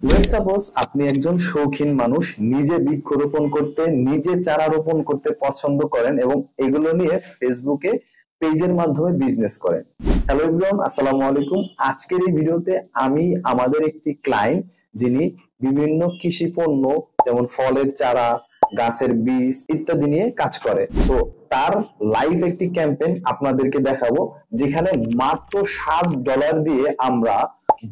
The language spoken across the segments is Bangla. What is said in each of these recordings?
লেটস সাপোজ আপনি একজন শৌখিন মানুষ, নিজে বৃক্ষরোপণ করতে, নিজে চারা রোপণ করতে পছন্দ করেন এবং এগুলো নিয়ে ফেসবুকে পেজের মাধ্যমে বিজনেস করেন। হ্যালো এভরিওয়ান, আসসালামু আলাইকুম। আজকের এই ভিডিওতে আমি আমাদের একটি ক্লায়েন্ট, যিনি বিভিন্ন কৃষি পণ্য যেমন ফলের চারা, গাছের বীজ ইত্যাদি নিয়ে কাজ করে, সো তার লাইভ একটি ক্যাম্পেইন আপনাদেরকে দেখাবো, যেখানে মাত্র $7 দিয়ে আমরা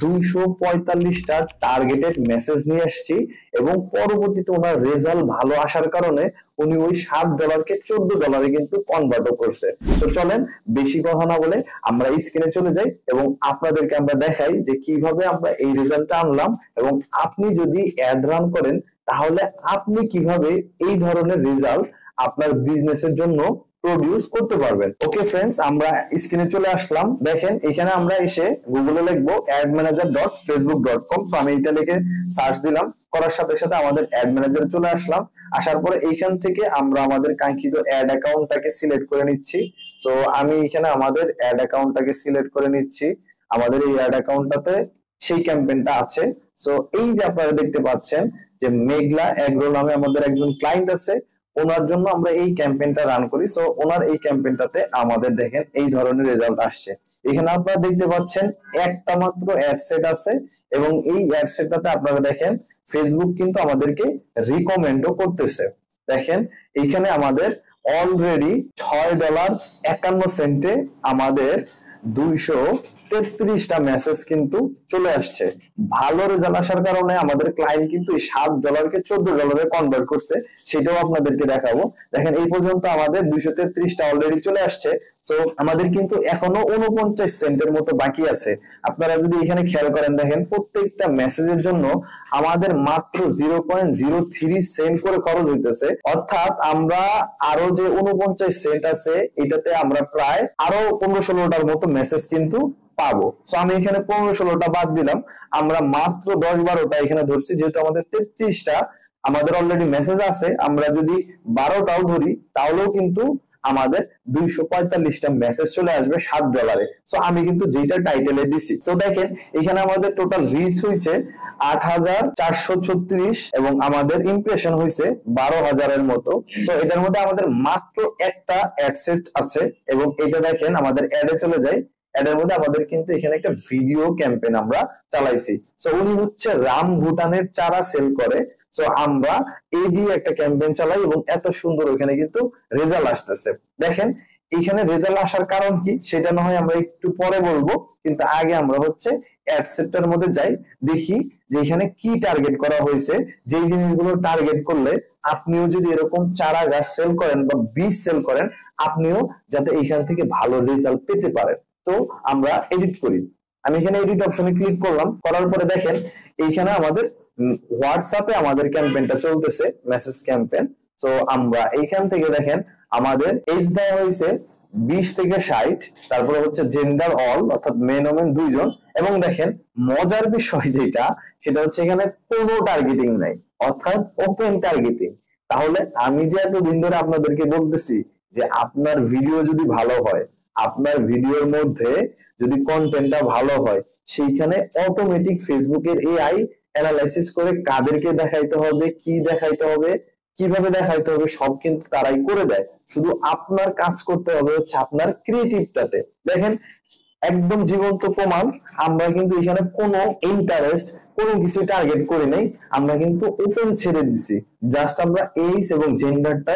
245টা টার্গেটেড মেসেজ নিয়ে আসছি এবং পরবর্তীতে ওনার রেজাল্ট ভালো আসার কারণে উনি ওই $7কে $14 কিন্তু কনভার্ট করছে। তো চলেন বেশি কথা না বলে আমরা স্ক্রিনে চলে যাই এবং আপনাদেরকে আমরা দেখাই যে কিভাবে আমরা এই রেজাল্টটা আনলাম এবং আপনি যদি অ্যাড রান করেন তাহলে আপনি কিভাবে এই ধরনের রেজাল্ট আপনার বিজনেসের জন্য প্রডিউস করতে পারবেন। ওকে ফ্রেন্ডস, আমরা স্ক্রিনে চলে আসলাম। দেখেন এখানে আমরা এসে গুগলে লিখবো admanager.facebook.com। সো আমি এটা লিখে সার্চ দিলাম, করার সাথে সাথে আমাদের অ্যাড ম্যানেজারে চলে আসলাম। আসার পরে এইখান থেকে আমরা আমাদের কাঙ্ক্ষিত অ্যাড অ্যাকাউন্টটাকে সিলেক্ট করে নিচ্ছি। সো আমি এখানে আমাদের অ্যাড অ্যাকাউন্টটাকে সিলেক্ট করে নিচ্ছি। আমাদের এই অ্যাড অ্যাকাউন্টটাতে সেই ক্যাম্পেইনটা আছে। সো এই যে আপনারা দেখতে পাচ্ছেন যে মেঘলা এগ্রো নামে আমাদের একজন ক্লায়েন্ট আছে, ওনার জন্য আমরা এই ক্যাম্পেইনটা রান করি। সো ওনার এই ক্যাম্পেইনটাতে আমাদের দেখেন এই ধরনের রেজাল্ট আসছে। এখানে আপনারা দেখতে পাচ্ছেন একটা মাত্র অ্যাড সেট আছে এবং এই অ্যাড সেটটাতে আপনারা দেখেন ফেসবুক কিন্তু আমাদেরকে রিকমেন্ডও করতেছে। দেখেন এইখানে আমাদের অলরেডি $6.51 আমাদের 233টা মেসেজ কিন্তু চলে আসছে। ভালো রেজাল্ট আসার কারণে আমাদের ক্লায়েন্ট কিন্তু এই $7কে $14 কনভার্ট করছে, সেটাও আপনাদেরকে দেখাবো। দেখেন এই পর্যন্ত আমাদের 233টা অলরেডি চলে আসছে। তো আমাদের কিন্তু এখনো 49 সেন্টের মতো বাকি আছে। আপনারা যদি এখানে খেয়াল করেন, দেখেন প্রত্যেকটা মেসেজের জন্য আমাদের মাত্র 0.03 সেন্ট করে খরচ হইতেছে। অর্থাৎ আমরা আরো যে 49 সেন্ট আছে এটাতে আমরা প্রায় আরো 15-16টার মতো মেসেজ কিন্তু পাবো। তো আমি এখানে 15-16টা বাদ দিলাম, আমরা মাত্র 10-12টা এখানে ধরছি, যেহেতু আমাদের 33টা আমাদের অলরেডি মেসেজ আছে। আমরা যদি 12টাও ধরি তাহলেও কিন্তু আমাদের 245টা মেসেজ চলে আসবে $7। সো আমি কিন্তু যেটা টাইটেলে দিছি। সো দেখেন এখানে আমাদের টোটাল রিচ হয়েছে 8,436 এবং আমাদের ইমপ্রেশন হয়েছে 12,000-এর মতো। সো এটার মধ্যে আমাদের মাত্র একটা অ্যাড সেট আছে এবং এটা দেখেন আমাদের অ্যাডে চলে যায়। এর মধ্যে আমাদের কিন্তু এখানে একটা ভিডিও ক্যাম্পেইন আমরা চালাইছি। সো উনি হচ্ছে রাম ভুটানের চারা সেল করে। সো আমরা এই দিয়ে একটা ক্যাম্পেইন চালাই এবং এত সুন্দর ওখানে কিন্তু রেজাল্ট আসতেছে। দেখেন এখানে রেজাল্ট আসার কারণ কি সেটা না হয় আমরা একটু পরে বলবো, কিন্তু আগে আমরা হচ্ছে অ্যাড সেটটার মধ্যে যাই, দেখি যে এখানে কি টার্গেট করা হয়েছে। যেই জিনিসগুলো টার্গেট করলে আপনিও যদি এরকম চারা গাছ সেল করেন বা বীজ সেল করেন, আপনিও যাতে এইখান থেকে ভালো রেজাল্ট পেতে পারেন। তো আমরা এডিট করি। আমি এখানে এডিট অপশনে ক্লিক করলাম, করার পরে দেখেন এইখানে আমাদের হোয়াটসঅ্যাপে আমাদের ক্যাম্পেইনটা চলতেছে, মেসেজ ক্যাম্পেইন। তো আমরা এইখান থেকে দেখেন আমাদের এজ দেওয়া হয়েছে 20 থেকে 60, তারপরে হচ্ছে জেন্ডার অল অর্থাৎ মেন ওমেন দুইজন, এবং দেখেন মজার বিষয় যেটা সেটা হচ্ছে এখানে কোনো টার্গেটিং নাই, অর্থাৎ ওপেন টার্গেটিং। তাহলে আমি যে এতদিন ধরে আপনাদেরকে বলতেছি যে আপনার ভিডিও যদি ভালো হয়, আপনার ভিডিওর মধ্যে যদি কন্টেন্টটা ভালো হয়, সেইখানে অটোমেটিক ফেসবুকের এআই অ্যানালাইসিস করে কাদেরকে দেখাইতে হবে, কি দেখাইতে হবে, কিভাবে দেখাইতে হবে সব কিন্তু তারাই করে দেয়। শুধু আপনার কাজ করতে হবে হচ্ছে আপনার ক্রিয়েটিভটাতে। দেখেন একদম জীবন্ত প্রমাণ, আমরা কিন্তু এখানে কোনো ইন্টারেস্ট কোনো কিছু টার্গেট করি নাই, আমরা কিন্তু ওপেন ছেড়ে দিছি, জাস্ট আমরা এইজ এবং জেন্ডারটা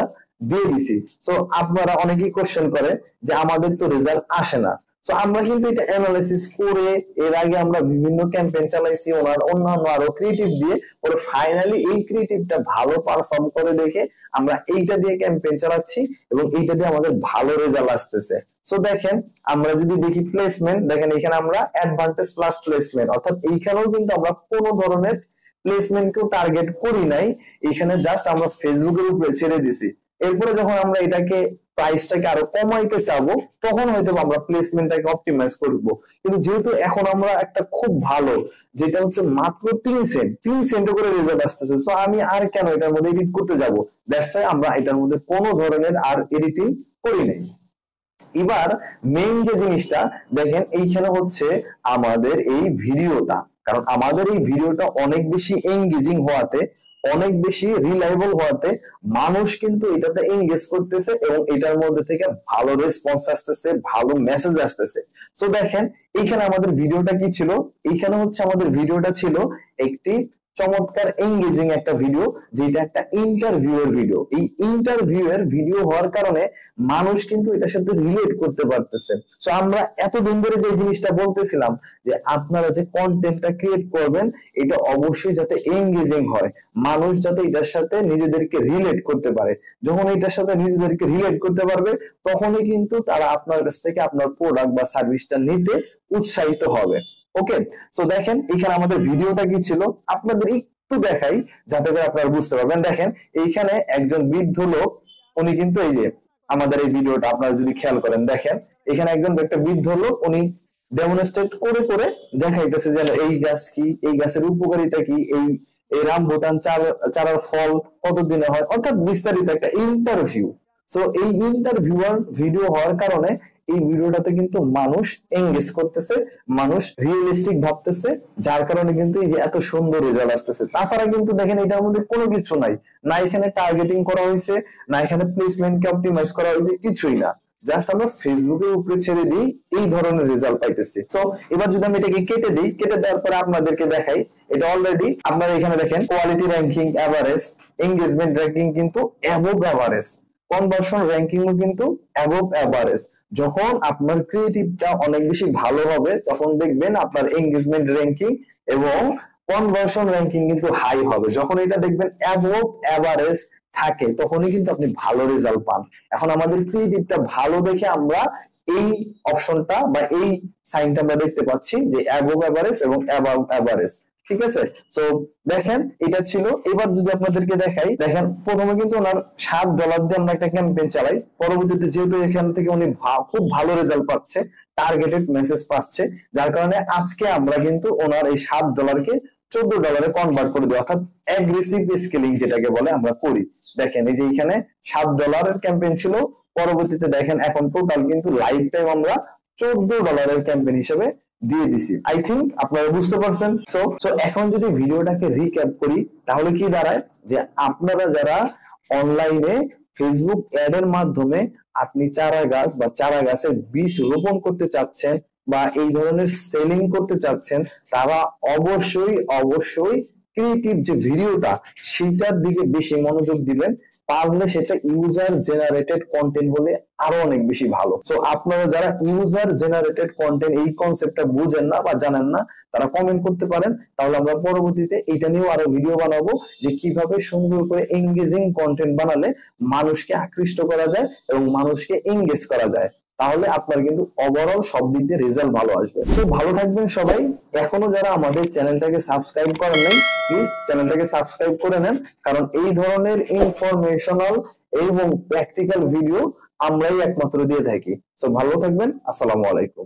দিয়ে দিছি। সো আপনারা অনেকেই কোশ্চেন করে যে আমাদের তো রেজাল্ট আসে না। সো আমরা কিন্তু এটা অ্যানালাইসিস করে এর আগে আমরা বিভিন্ন ক্যাম্পেইন চালাইছি ওনার অন্যান্য আরো ক্রিয়েটিভ দিয়ে, পরে ফাইনালি এই ক্রিয়েটিভটা ভালো পারফর্ম করে দেখে আমরা এইটা দিয়ে ক্যাম্পেইন চালাচ্ছি এবং এইটা দিয়ে আমাদের ভালো রেজাল্ট আসতেছে। সো দেখেন আমরা যদি দেখি প্লেসমেন্ট, দেখেন এখানে আমরা অ্যাডভান্টেজ প্লাস প্লেসমেন্ট, অর্থাৎ এইখানেও কিন্তু আমরা কোনো ধরনের প্লেসমেন্টকেও টার্গেট করি নাই, এখানে জাস্ট আমরা ফেসবুকের উপরে ছেড়ে দিছি। এরপরে যখন আমরা এটাকে প্রাইসটাকে আরো কমাইতে চাবো তখন হয়তো আমরা প্লেসমেন্টটাকে অপটিমাইজ করব। কিন্তু যেহেতু এখন আমরা একটা খুব ভালো, যেটা হচ্ছে মাত্র 3 সেন্ট করে রেজাল্ট আসতেছে, সো আমি আর কেন এটার মধ্যে এডিট করতে যাব, দ্যাটস ওয়াই আমরা এটার মধ্যে কোনো ধরনের আর এডিটিং করি নাই। এবার মেইন যে জিনিসটা দেখেন এইখানে হচ্ছে আমাদের এই ভিডিওটা, কারণ আমাদের এই ভিডিওটা অনেক বেশি এঙ্গেজিং হওয়াতে, অনেক বেশি রিলায়েবল হওয়াতে মানুষ কিন্তু এটাতে এঙ্গেজ করতেছে এবং এটার মধ্যে থেকে ভালো রেসপন্স আসতেছে, ভালো মেসেজ আসতেছে। সো দেখেন এইখানে আমাদের ভিডিওটা কি ছিল, এইখানে হচ্ছে আমাদের ভিডিওটা ছিল একটি চমৎকার এঙ্গেজিং একটা ভিডিও, যেটা একটা ইন্টারভিউ এর ভিডিও। এই ইন্টারভিউ এর ভিডিও হওয়ার কারণে মানুষ কিন্তু এটার সাথে রিলেট করতে পারতেছে। সো আমরা এতদিন ধরে যে জিনিসটা বলতেছিলাম যে আপনারা যে কন্টেন্টটা ক্রিয়েট করবেন এটা অবশ্যই যাতে এঙ্গেজিং হয়, মানুষ যাতে এটার সাথে নিজেদেরকে রিলেট করতে পারে। যখন এটার সাথে নিজেদেরকে রিলেট করতে পারবে তখনই কিন্তু তারা আপনার কাছ থেকে আপনার প্রোডাক্ট বা সার্ভিসটা নিতে উৎসাহিত হবে। ওকে, সো দেখেন এখানে আমাদের ভিডিওটা কি ছিল আপনাদের একটু দেখাই যাতে করে আপনারা বুঝতে পারবেন। দেখেন এইখানে একজন বৃদ্ধ লোক, উনি কিন্তু এই যে আমাদের এই ভিডিওটা আপনারা যদি খেয়াল করেন, দেখেন এখানে একটা বৃদ্ধ লোক উনি ডেমনস্ট্রেট করে করে দেখাইতেছে যে এই গাছ কি, এই গাছের উপকারিতা কি, এই রামবুটান চারার ফল কতদিনে হয়, অর্থাৎ বিস্তারিত একটা ইন্টারভিউ। সো এই ইন্টারভিউয়ার ভিডিও হওয়ার কারণে এই ভিডিওটাতে কিন্তু মানুষ এঙ্গেজ করতেছে, মানুষ রিয়েলিস্টিক ভাবতেছে, যার কারণে কিন্তু এই যে এত সুন্দর রেজাল্ট আসতেছে। তাছাড়া কিন্তু দেখেন এটার মধ্যে কোনো কিছু নাই, না এখানে টার্গেটিং করা হয়েছে, না এখানে প্লেসমেন্টকে অপটিমাইজ করা হয়েছে, কিছুই না। জাস্ট আমরা ফেসবুকের উপরে ছেড়ে দিই, এই ধরনের রেজাল্ট পাইতেছি। সো এবার যদি আমি এটাকে কেটে দিই, কেটে দেওয়ার পরে আপনাদেরকে দেখাই, এটা অলরেডি আপনারা এখানে দেখেন quality ranking average, engagement ranking কিন্তু অ্যাবভ এভারেজ, কনভার্সন র্যাঙ্কিং ও কিন্তু অ্যাবভ এভারেজ। যখন আপনার ক্রিয়েটিভটা অনেক বেশি ভালো হবে তখন দেখবেন আপনার এঙ্গেজমেন্ট র্যাঙ্কিং এবং কনভার্সন র্যাঙ্কিং কিন্তু হাই হবে। যখন এটা দেখবেন অ্যাবভ এভারেজ থাকে তখনই কিন্তু আপনি ভালো রেজাল্ট পান। এখন আমাদের ক্রিয়েটিভটা ভালো দেখে আমরা এই অপশনটা বা এই সাইনটা আমরা দেখতে পাচ্ছি যে অ্যাবভ এভারেজ এবং অ্যাবাভ এভারেজ। ঠিক আছে, সো দেখেন এটা ছিল। এবার যদি আপনাদেরকে দেখাই, দেখেন প্রথমে কিন্তু ওনার $7 দিয়ে আমরা একটা ক্যাম্পেইন চালাই, পরবর্তীতে যেহেতু এখান থেকে উনি খুব ভালো রেজাল্ট পাচ্ছে, টার্গেটেড মেসেজ পাচ্ছে, যার কারণে আজকে আমরা কিন্তু ওনার এই $7কে $14 কনভার্ট করে দিই, অর্থাৎ অ্যাগ্রেসিভ স্কেলিং যেটাকে বলে আমরা করি। দেখেন এই যে এখানে $7 ক্যাম্পেইন ছিল, পরবর্তীতে দেখেন এখন টোটাল কিন্তু লাইফ টাইম আমরা $14 ক্যাম্পেইন হিসেবে দিয়ে দিছি। আই থিঙ্ক আপনারা বুঝতে পারছেন। সো এখন যদি ভিডিওটাকে রিক্যাপ করি তাহলে কি দাঁড়ায় যে আপনারা যারা অনলাইনে ফেসবুক অ্যাড এর মাধ্যমে আপনি চারা গাছ বা চারা গাছের বীজ রোপণ করতে চাচ্ছেন বা এই ধরনের সেলিং করতে চাচ্ছেন, তারা অবশ্যই ক্রিয়েটিভ যে ভিডিওটা সেটার দিকে বেশি মনোযোগ দিবেন। পারলে সেটা ইউজার জেনারেটেড কন্টেন্ট হলে আরো অনেক বেশি ভালো। সো আপনারা যারা ইউজার জেনারেটেড কন্টেন্ট এই কনসেপ্টটা বুঝেন না বা জানেন না, তারা কমেন্ট করতে পারেন, তাহলে আমরা পরবর্তীতে এটা নিয়েও আরো ভিডিও বানাবো যে কিভাবে সুন্দর করে এঙ্গেজিং কন্টেন্ট বানালে মানুষকে আকৃষ্ট করা যায় এবং মানুষকে এঙ্গেজ করা যায়, তাহলে আপনার কিন্তু ওভারঅল সব দিক দিয়ে রেজাল্ট ভালো আসবে। সো ভালো থাকবেন সবাই। এখনো যারা আমাদের চ্যানেলটাকে সাবস্ক্রাইব করেন নাই, প্লিজ চ্যানেলটাকে সাবস্ক্রাইব করে নেন, কারণ এই ধরনের ইনফরমেশনাল এবং প্র্যাকটিক্যাল ভিডিও আমরাই একমাত্র দিয়ে থাকি। সো ভালো থাকবেন, আসসালামু আলাইকুম।